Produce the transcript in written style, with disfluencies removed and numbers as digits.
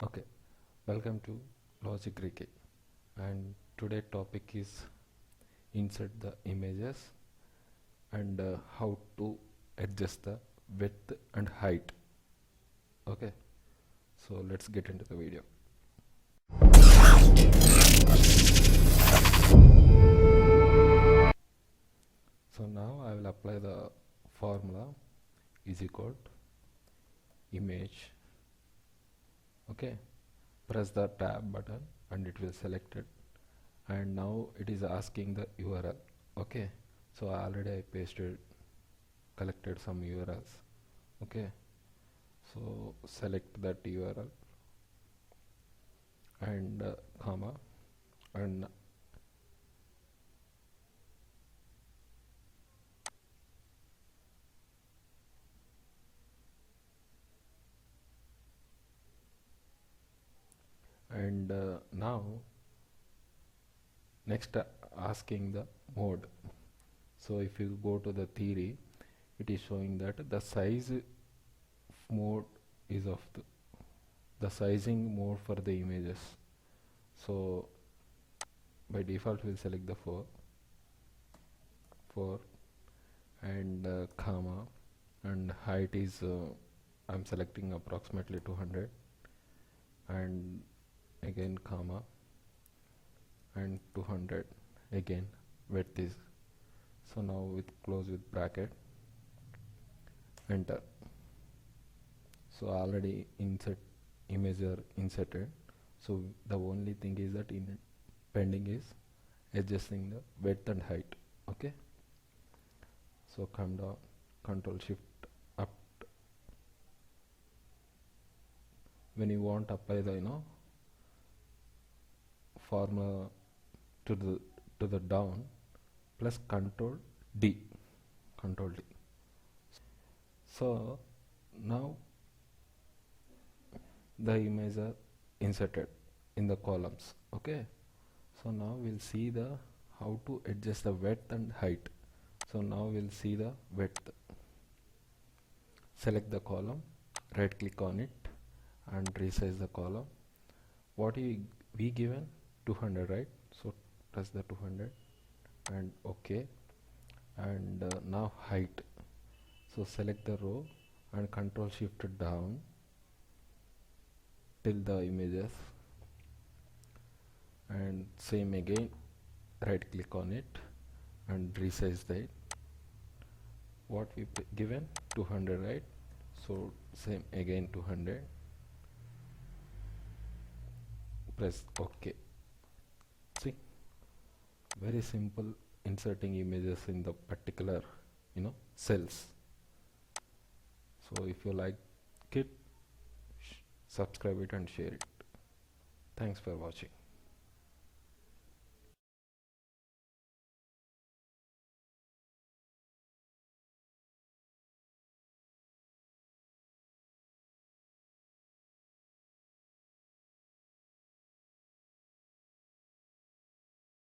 Okay, welcome to logicgreeky, and today topic is insert the images and how to adjust the width and height. Okay, so let's get into the video. So now I will apply the formula is equal to image. Okay, press the tab button and it will select it, and now it is asking the URL. Okay, so already I collected some URLs. Okay, so select that URL and comma and now next asking the mode. So if you go to the theory, it is showing that the size mode is of the sizing mode for the images. So by default we'll select the 4 and comma, and height is I'm selecting approximately 200, and again comma and 200 again width is. So now with close with bracket, enter. So already image are inserted, so the only thing is that in pending is adjusting the width and height. Okay, so come down, control shift up. When you want to apply the formula to the down, plus control D. So now the images are inserted in the columns. Okay, so now we'll see the how to adjust the width and height. So now we'll see the width. Select the column, right click on it and resize the column. What we given 200, right? So press the 200 and OK. And now height. So select the row and control shift down till the images, and same again, right click on it and resize that. What we given 200, right? So same again 200, press OK. See, very simple inserting images in the particular cells. So if you like it, subscribe it and share it. Thanks for watching.